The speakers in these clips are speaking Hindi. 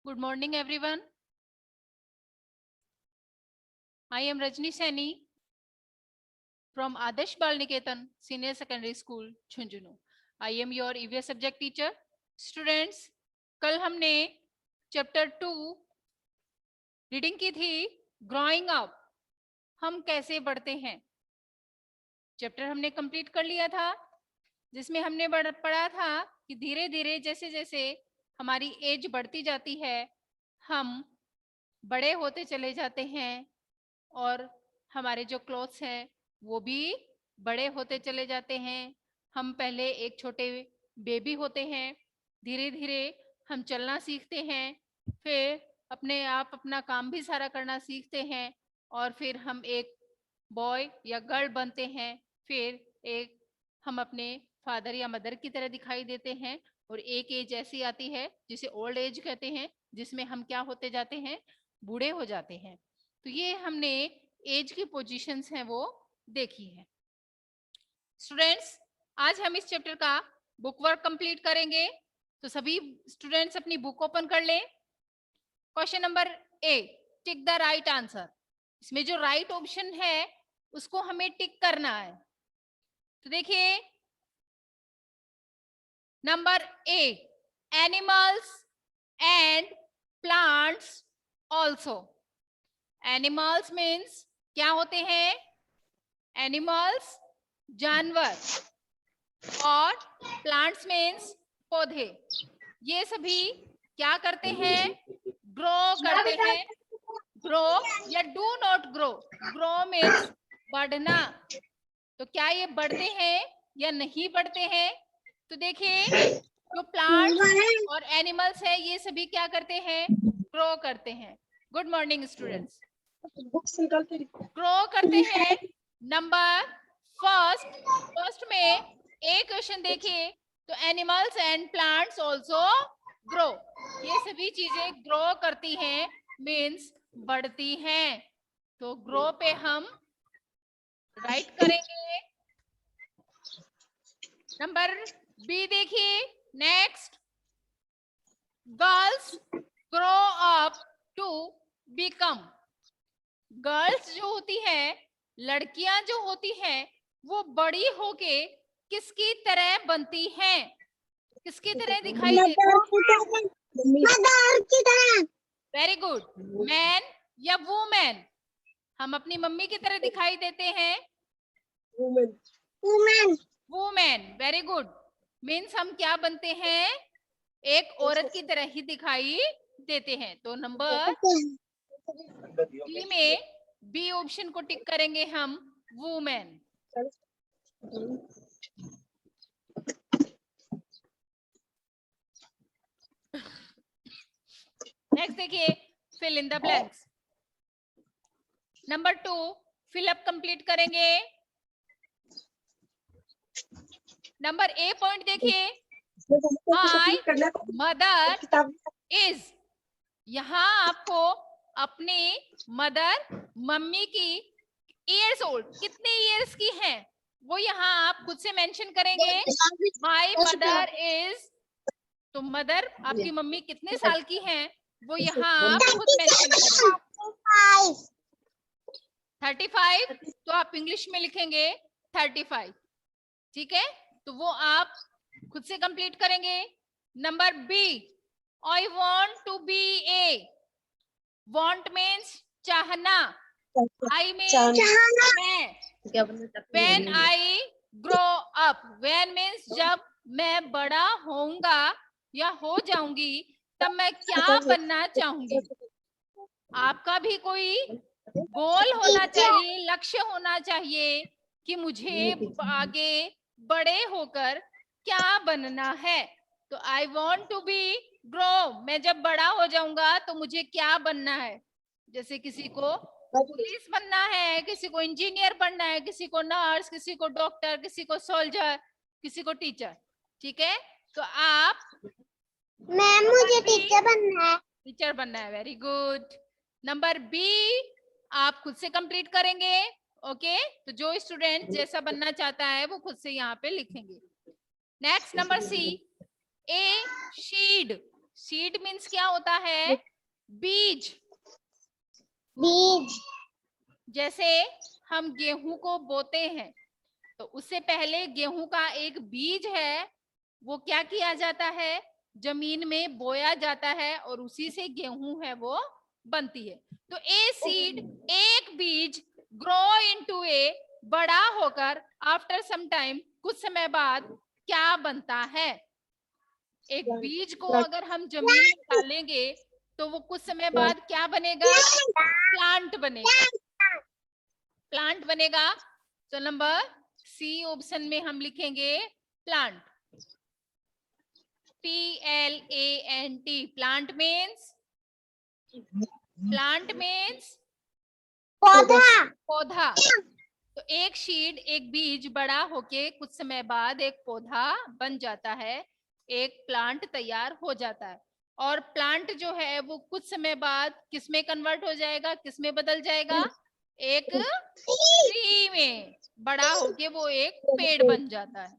Good morning, everyone. I am Rajni Saini from Adarsh Bal Niketan Senior Secondary School, Jhunjhunu. I am your EVS subject teacher. Students, कल हमने चैप्टर 2 रीडिंग की थी, ग्रोइंग अप, हम कैसे बढ़ते हैं. चैप्टर हमने कंप्लीट कर लिया था, जिसमें हमने पढ़ा था कि धीरे धीरे जैसे जैसे हमारी एज बढ़ती जाती है, हम बड़े होते चले जाते हैं और हमारे जो क्लोथ्स हैं वो भी बड़े होते चले जाते हैं. हम पहले एक छोटे बेबी होते हैं, धीरे धीरे हम चलना सीखते हैं, फिर अपने आप अपना काम भी सारा करना सीखते हैं और फिर हम एक बॉय या गर्ल बनते हैं. फिर एक हम अपने फादर या मदर की तरह दिखाई देते हैं और एक एज ऐसी आती है जिसे ओल्ड एज कहते हैं, जिसमें हम क्या होते जाते हैं, बूढ़े हो जाते हैं. तो ये हमने एज की पोजीशंस हैं वो देखी है. स्टूडेंट्स, आज हम इस चैप्टर का बुक वर्क कंप्लीट करेंगे. तो सभी स्टूडेंट्स अपनी बुक ओपन कर लें. Question number A, tick the right answer. इसमें जो राइट ऑप्शन है उसको हमें टिक करना है. तो देखिए number A, animals and plants also. Animals means क्या होते हैं? एनिमल्स जानवर, और प्लांट्स मीन्स पौधे. ये सभी क्या करते हैं? ग्रो करते हैं. ग्रो या do not grow. Grow means बढ़ना. तो क्या ये बढ़ते हैं या नहीं बढ़ते हैं? तो देखिए जो प्लांट्स और एनिमल्स है ये सभी क्या करते हैं? ग्रो करते हैं. Good morning students. ग्रो करते हैं. नंबर फर्स्ट में एक क्वेश्चन देखिए, तो animals and plants also grow. ये सभी चीजें ग्रो करती हैं, मीन्स बढ़ती हैं. तो ग्रो पे हम राइट करेंगे. नंबर बी देखिए, next, girls grow up to become. Girls जो होती है, लड़कियां जो होती हैं, वो बड़ी होके किसकी तरह बनती हैं? किसकी तरह दिखाई देती? Very good. मैन या वुमेन? हम अपनी मम्मी की तरह दिखाई देते हैं. वुमेन. Very good. मीन्स हम क्या बनते हैं? एक औरत की तरह ही दिखाई देते हैं. तो नंबर बी में बी ऑप्शन को टिक करेंगे हम, वुमेन. नेक्स्ट देखिए, fill in the blanks. Number 2 fill up complete करेंगे. नंबर ए पॉइंट देखिए, माय मदर इज. यहाँ आपको अपनी मदर, मम्मी की ईयर्स ओल्ड, कितने ईयर्स की हैं वो यहाँ आप खुद से मेंशन करेंगे. माय मदर इज, तो मदर आपकी मम्मी कितने साल की हैं वो यहाँ आप खुद मेंशन करेंगे. 35, तो आप इंग्लिश में लिखेंगे 35. ठीक है, तो वो आप खुद से कंप्लीट करेंगे. Number B, I want to be a. Want means चाहना, आई मीन्स मैं. When I grow up, when means जब मैं बड़ा होऊंगा या हो जाऊंगी, तब मैं क्या बनना चाहूंगी. आपका भी कोई गोल होना चाहिए, लक्ष्य होना चाहिए कि मुझे आगे बड़े होकर क्या बनना है. तो I want to be grow, मैं जब बड़ा हो जाऊंगा तो मुझे क्या बनना है. जैसे किसी को पुलिस बनना है, किसी को इंजीनियर बनना है, किसी को नर्स, किसी को डॉक्टर, किसी को सोल्जर, किसी को टीचर. ठीक है, तो आप मैम मुझे टीचर बनना है. टीचर बनना है. Very good. नंबर बी आप खुद से कंप्लीट करेंगे. ओके, तो जो स्टूडेंट जैसा बनना चाहता है वो खुद से यहाँ पे लिखेंगे. नेक्स्ट नंबर सी, ए शीड. सीड मीन्स क्या होता है? बीज। बीज। जैसे हम गेहूं को बोते हैं तो उससे पहले गेहूं का एक बीज है, वो क्या किया जाता है? जमीन में बोया जाता है और उसी से गेहूं है वो बनती है। तो ए सीड, एक बीज, ग्रो इनटू ए, बड़ा होकर आफ्टर सम टाइम, कुछ समय बाद क्या बनता है? एक बीज को अगर हम जमीन में डालेंगे तो वो कुछ समय बाद क्या बनेगा? प्लांट बनेगा। प्लांट बनेगा। तो नंबर सी ऑप्शन में हम लिखेंगे plant. PLANT, plant means, plant means पौधा। पौधा। तो एक सीड, एक बीज बड़ा होके कुछ समय बाद एक पौधा बन जाता है, एक प्लांट तैयार हो जाता है। और प्लांट जो है वो कुछ समय बाद किसमें कन्वर्ट हो जाएगा, किसमें बदल जाएगा? एक ट्री में। बड़ा होके वो एक पेड़ बन जाता है।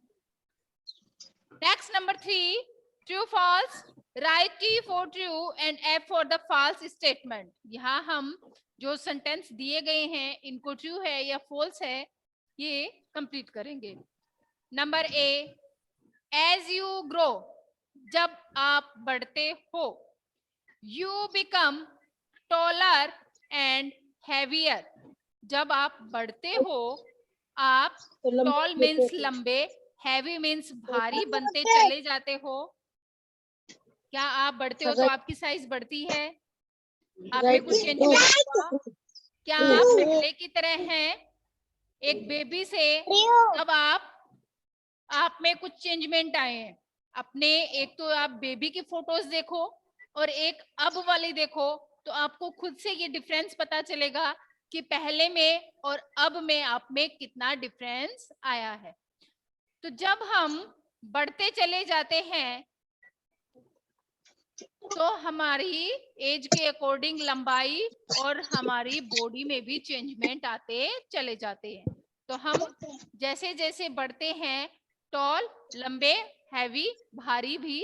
Next number 3, true false. Right T for true and F for the false statement. यहाँ हम जो सेंटेंस दिए गए हैं इनको ट्रू है या फॉल्स है ये कंप्लीट करेंगे। Number A, as you grow, जब आप बढ़ते हो, you become taller and heavier, जब आप बढ़ते हो आप, टॉल मीन्स लंबे, हैवी मीन्स भारी बनते चले जाते हो। क्या आप बढ़ते हो तो आपकी साइज बढ़ती है? आप में कुछ चेंजमेंट हुआ? क्या आप पहले की तरह हैं? एक बेबी से अब आप में कुछ चेंजमेंट आए हैं अपने। एक तो आप बेबी की फोटोज देखो और एक अब वाली देखो तो आपको खुद से ये डिफरेंस पता चलेगा कि पहले में और अब में आप में कितना डिफरेंस आया है। तो जब हम बढ़ते चले जाते हैं तो हमारी एज के अकॉर्डिंग लंबाई और हमारी बॉडी में भी चेंजमेंट आते चले जाते हैं। तो हम जैसे जैसे बढ़ते हैं टॉल, लंबे, हैवी, भारी भी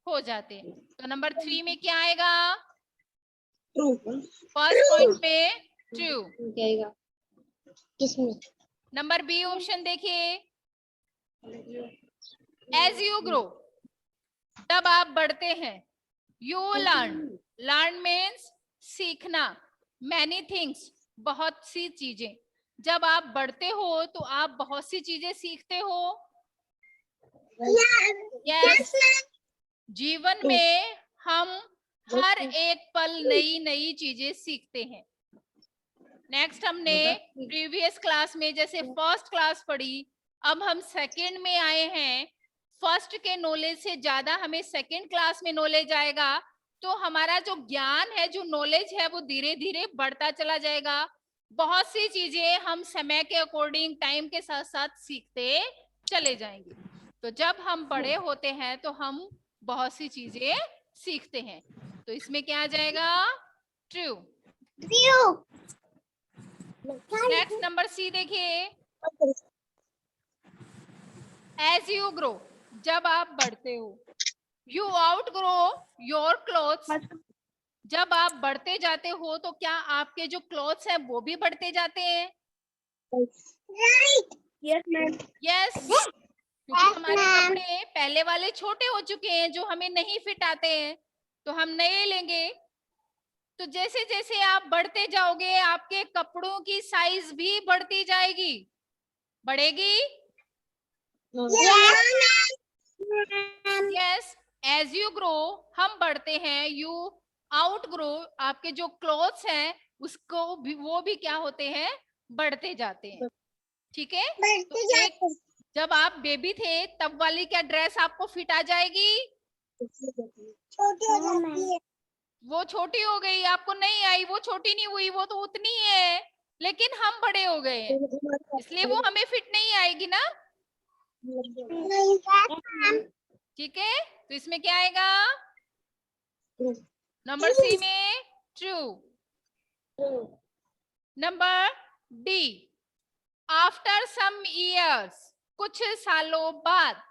हो जाते हैं। तो नंबर 3 में क्या आएगा? ट्रू। फर्स्ट पॉइंट में ट्रू। किसमें? नंबर बी ऑप्शन देखिए, एज यू ग्रो, जब आप बढ़ते हैं, यू लर्न, लर्न मीन्स सीखना, मैनी थिंग्स, बहुत सी चीजें। जब आप बढ़ते हो तो आप बहुत सी चीजें सीखते हो। यस, जीवन में हम हर एक पल नई नई चीजें सीखते हैं। नेक्स्ट, हमने प्रीवियस क्लास में जैसे फर्स्ट क्लास पढ़ी, अब हम सेकंड में आए हैं। फर्स्ट के नॉलेज से ज्यादा हमें सेकंड क्लास में नॉलेज आएगा, तो हमारा जो ज्ञान है, जो नॉलेज है, वो धीरे धीरे बढ़ता चला जाएगा। बहुत सी चीजें हम समय के अकॉर्डिंग टाइम के साथ साथ सीखते चले जाएंगे। तो जब हम बड़े होते हैं तो हम बहुत सी चीजें सीखते हैं। तो इसमें क्या आ जाएगा? ट्रू। नेक्स्ट नंबर सी देखिए, एज यू ग्रो, जब आप बढ़ते हो, you out grow your clothes, जब आप बढ़ते जाते हो तो क्या आपके जो क्लोथ्स हैं वो भी बढ़ते जाते हैं? Yes ma'am. यस, क्योंकि हमारे कपड़े पहले वाले छोटे हो चुके हैं जो हमें नहीं फिट आते हैं, तो हम नए लेंगे। तो जैसे जैसे आप बढ़ते जाओगे आपके कपड़ों की साइज भी बढ़ती जाएगी, बढ़ेगी। यस, एज यू ग्रो, हम बढ़ते हैं, यू आउट ग्रो, आपके जो क्लोथ्स हैं उसको भी, वो भी क्या होते हैं? बढ़ते जाते हैं। ठीक है, तो एक जब आप बेबी थे तब वाली क्या ड्रेस आपको फिट आ जाएगी? वो छोटी हो गई, आपको नहीं आई, वो छोटी नहीं हुई, वो तो उतनी ही है, लेकिन हम बड़े हो गए हैं इसलिए वो हमें फिट नहीं आएगी ना। ठीक है, तो इसमें क्या आएगा? नंबर सी में true. Number D, after some years, कुछ सालों बाद,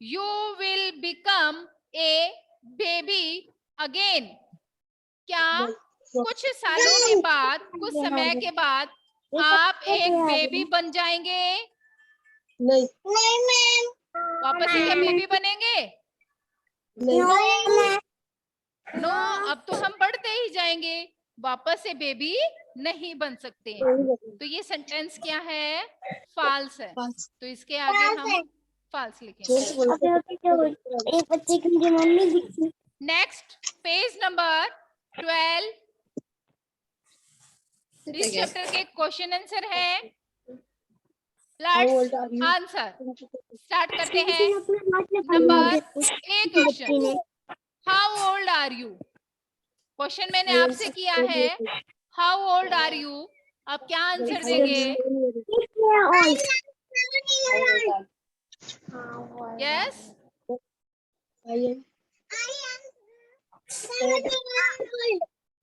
you will become a baby again. क्या कुछ सालों के बाद, कुछ समय के बाद आप एक बेबी बन जाएंगे? नहीं नहीं मैम, वापस से क्या बेबी बनेंगे? नहीं नो, अब तो हम बढ़ते ही जाएंगे, वापस से बेबी नहीं बन सकते। तो ये सेंटेंस क्या है? फॉल्स है। तो इसके आगे हम फॉल्स लिखेंगे। एक बच्चे की मुझे मम्मी दिखी। Next, page number 12। इस चैप्टर के क्वेश्चन आंसर है। लेट्स आंसर स्टार्ट करते हैं। Number A question, how old are you? Question मैंने आपसे किया है, हाउ ओल्ड आर यू? आप क्या आंसर देंगे? Yes,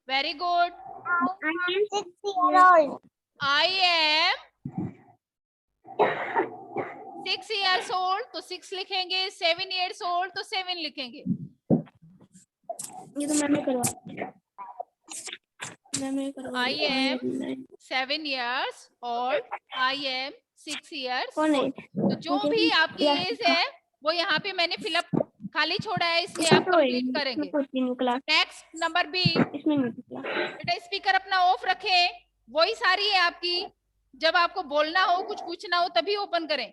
very good. I am 6 years old, तो 6 लिखेंगे। 7 years old, तो 7 लिखेंगे। ये तो मैंने करवा, I am 7 years old, I am 6 years old। तो जो भी आपकी एज है वो यहाँ पे मैंने फिलअप खाली छोड़ा है, इसलिए आप कंप्लीट करेंगे। Next, number B. बेटा स्पीकर अपना ऑफ रखें, वही सारी है आपकी। जब आपको बोलना हो, कुछ पूछना हो, तभी ओपन करें।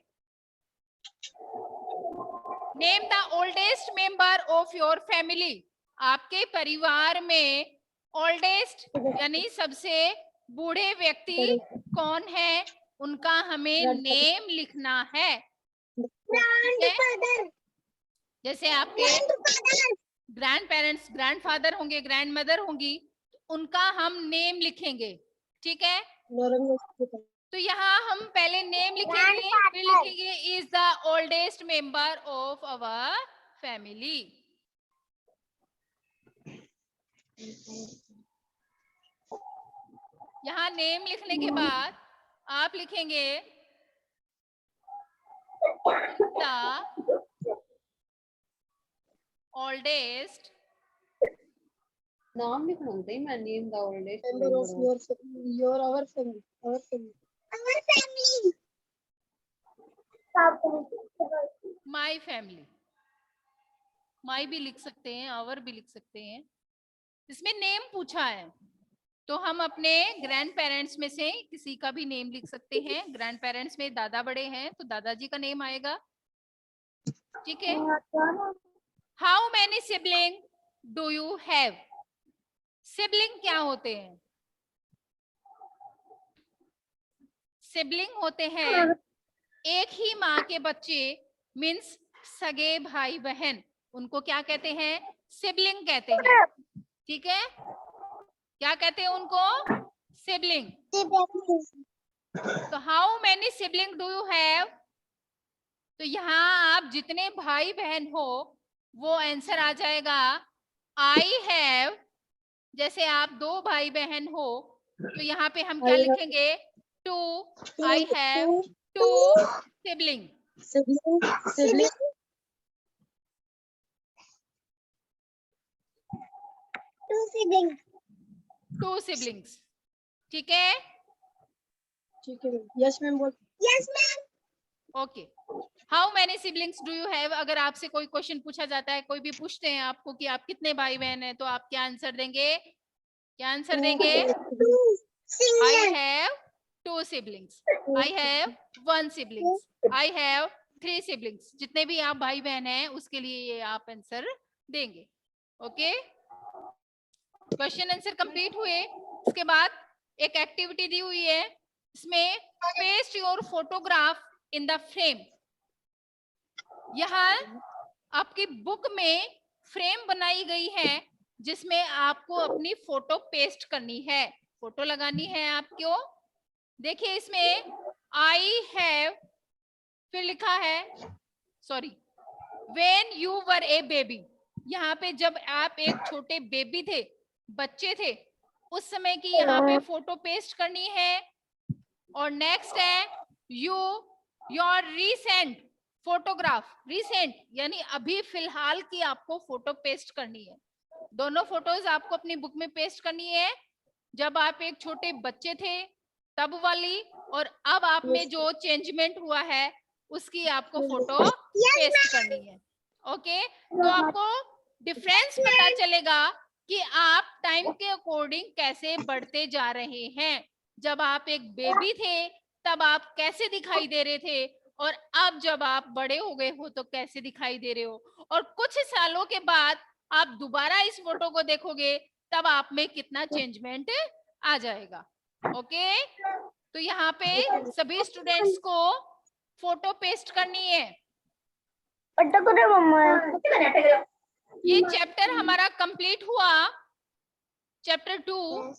Name the oldest member of your family. आपके परिवार में ओल्डेस्ट यानी सबसे बूढ़े व्यक्ति कौन है, उनका हमें नेम लिखना है। जैसे आपके ग्रैंड पेरेंट्स, ग्रैंड फादर होंगे, ग्रैंड मदर होंगी, उनका हम नेम लिखेंगे। ठीक है, तो यहाँ हम पहले नेम लिखेंगे, फिर लिखेंगे is the oldest member of our family. यहाँ नेम लिखने के बाद आप लिखेंगे द ओल्डेस्ट नाम लिखना होता है। मैं name the oldest member of your our family, our family, my family. My भी लिख सकते हैं, आवर भी लिख सकते हैं। इसमें नेम पूछा है तो हम अपने ग्रैंड पेरेंट्स में से किसी का भी नेम लिख सकते हैं। ग्रैंड पेरेंट्स में दादा बड़े हैं तो दादाजी का नेम आएगा। ठीक है, how many sibling do you have? Sibling क्या होते हैं? सिबलिंग होते हैं एक ही माँ के बच्चे, मीन्स सगे भाई बहन, उनको क्या कहते हैं? सिबलिंग कहते हैं। ठीक है, क्या कहते हैं उनको? सिबलिंग। तो how many sibling do you have? तो यहाँ आप जितने भाई बहन हो वो आंसर आ जाएगा आई हैव। जैसे आप 2 भाई बहन हो तो यहाँ पे हम क्या लिखेंगे? 2, I have 2 sibling. To siblings. ठीक है, ठीक है। यस मैम, बोल। Yes ma'am. Okay. How many siblings do you have? अगर आपसे कोई क्वेश्चन पूछा जाता है, कोई भी पूछते हैं आपको कि आप कितने भाई बहन हैं, तो आप क्या आंसर देंगे? क्या आंसर देंगे? I have 2 siblings, I have 1 siblings, I have 3 siblings. जितने भी आप भाई बहन हैं उसके लिए ये आप आंसर देंगे। ओके, क्वेश्चन आंसर कंप्लीट हुए। इसके बाद एक एक्टिविटी दी हुई है, इसमें paste your photograph in the frame. यहाँ आपकी बुक में फ्रेम बनाई गई है जिसमें आपको अपनी फोटो पेस्ट करनी है, फोटो लगानी है आपको। देखिए इसमें आई हैव, फिर लिखा है sorry when you were A baby. यहाँ पे जब आप एक छोटे बेबी थे, बच्चे थे, उस समय की यहाँ पे फोटो पेस्ट करनी है। और नेक्स्ट है you your recent photograph recent यानी अभी फिलहाल की आपको फोटो पेस्ट करनी है। दोनों फोटोज आपको अपनी बुक में पेस्ट करनी है, जब आप एक छोटे बच्चे थे तब वाली, और अब आप में जो चेंजमेंट हुआ है उसकी आपको फोटो पेस्ट करनी है। ओके, तो आपको डिफरेंस पता चलेगा कि आप टाइम के अकॉर्डिंग कैसे बढ़ते जा रहे हैं। जब आप एक बेबी थे तब आप कैसे दिखाई दे रहे थे, और अब जब आप बड़े हो गए हो तो कैसे दिखाई दे रहे हो, और कुछ सालों के बाद आप दोबारा इस फोटो को देखोगे तब आप में कितना चेंजमेंट आ जाएगा। ओके, तो यहाँ पे सभी स्टूडेंट्स को फोटो पेस्ट करनी है। ये चैप्टर हमारा कंप्लीट हुआ, चैप्टर 2।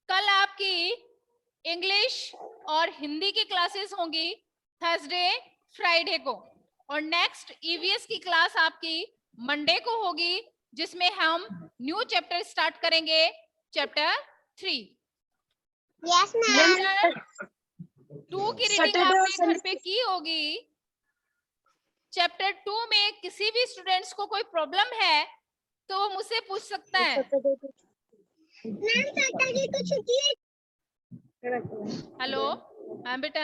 कल आपकी इंग्लिश और हिंदी की क्लासेस होंगी थर्सडे फ्राइडे को, और नेक्स्ट ईवीएस की क्लास आपकी मंडे को होगी, जिसमें हम न्यू चैप्टर स्टार्ट करेंगे, चैप्टर 3। Yes ma'am. चैप्टर 2 की रीडिंग आपने घर पे की होगी। चैप्टर 2 में किसी भी स्टूडेंट्स को कोई प्रॉब्लम है तो वो मुझसे पूछ सकता है। मैम सैटरडे को छुट्टी है। हेलो, हाँ बेटा,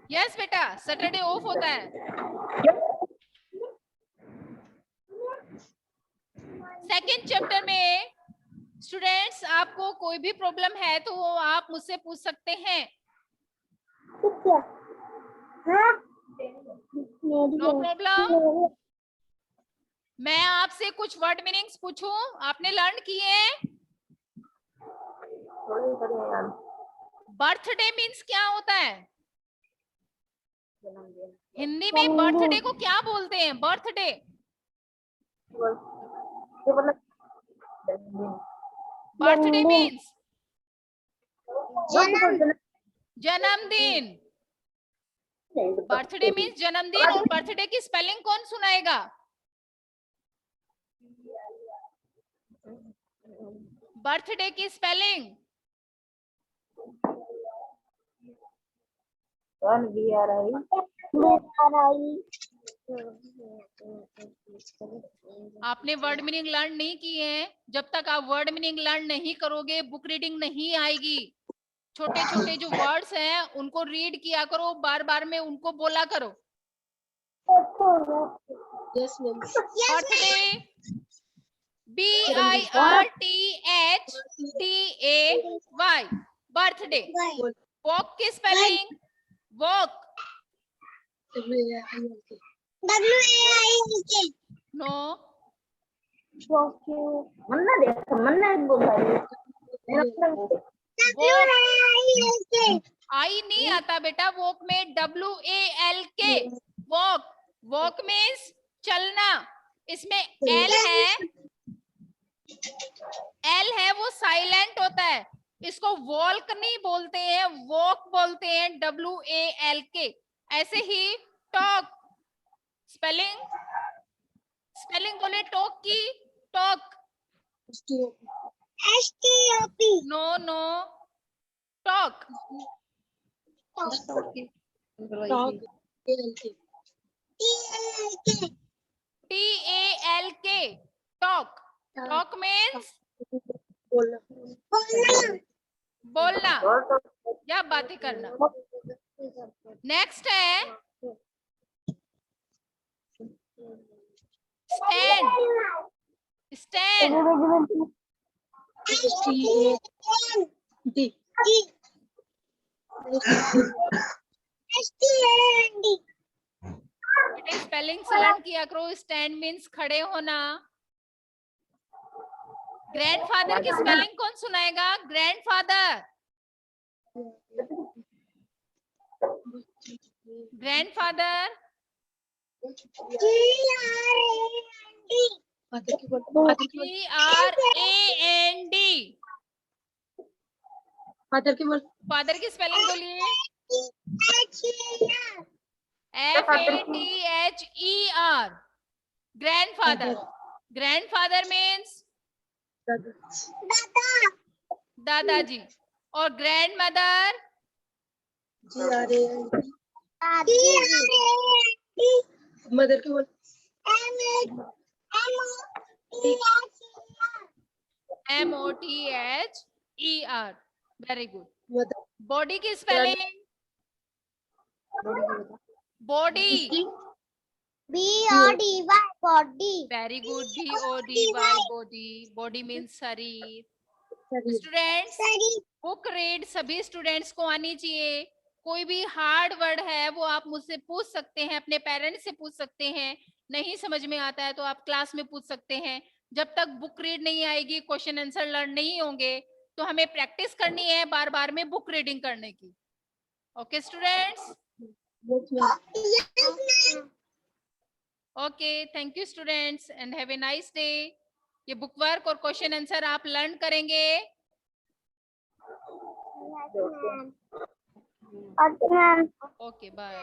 यस बेटा, सैटरडे ऑफ होता है। सेकेंड चैप्टर में स्टूडेंट्स आपको कोई भी प्रॉब्लम है तो वो आप मुझसे पूछ सकते हैं। No problem. मैं आपसे कुछ वर्ड मीनिंग्स पूछूं, आपने लर्न किए हैं? बर्थडे मीन्स क्या होता है? हिंदी में बर्थडे को क्या बोलते हैं? बर्थडे बर्थडे मीन्स जन्मदिन। बर्थडे मीन्स जन्मदिन, और बर्थडे की स्पेलिंग कौन सुनाएगा? बर्थडे की स्पेलिंग आपने वर्ड मीनिंग लर्न नहीं किए हैं। जब तक आप वर्ड मीनिंग लर्न नहीं करोगे बुक रीडिंग नहीं आएगी। छोटे छोटे जो वर्ड्स हैं उनको रीड किया करो, बार बार में उनको बोला करो। Yes ma'am. Birthday BIRTHDAY, birthday. Walk की स्पेलिंग वॉक, नो, आई नहीं आता बेटा वॉक में, WALK, वॉक। वॉक मीन्स चलना। इसमें एल है वो साइलेंट होता है, इसको वॉल्क नहीं बोलते हैं, वॉक बोलते हैं, WALK। ऐसे ही टॉक, स्पेलिंग बोले टॉक की, talk, no, talk, TALK, talk. Talk means बोलना या बातें करना। नेक्स्ट है स्टैंड। स्टैंड बेटा स्पेलिंग से लर्न किया करो। स्टैंड मीन्स खड़े होना। ग्रैंडफादर की स्पेलिंग कौन सुनाएगा? Grandfather, grandfather, GRAND। फादर की स्पेलिंग बोलिए। FATHER, grandfather. ग्रैंडफादर मीन्स दादाजी, और ग्रैंडमदर मदर के बोल MOTHER. Very good. Mother body की spelling. Body. BODY body. Very good. BODY. Body. Body means शरीर. स्टूडेंट्स, बुक रीड सभी स्टूडेंट्स को आनी चाहिए. कोई भी हार्ड वर्ड है वो आप मुझसे पूछ सकते हैं, अपने पेरेंट्स से पूछ सकते हैं. नहीं समझ में आता है तो आप क्लास में पूछ सकते हैं. जब तक बुक रीड नहीं आएगी, क्वेश्चन आंसर लर्न नहीं होंगे, तो हमें प्रैक्टिस करनी है बार बार में बुक रीडिंग करने की. Okay students. Okay, thank you students and have a nice day. ये बुक वर्क और क्वेश्चन आंसर आप लर्न करेंगे. Yes, ma'am. Okay, ma'am. Okay, bye.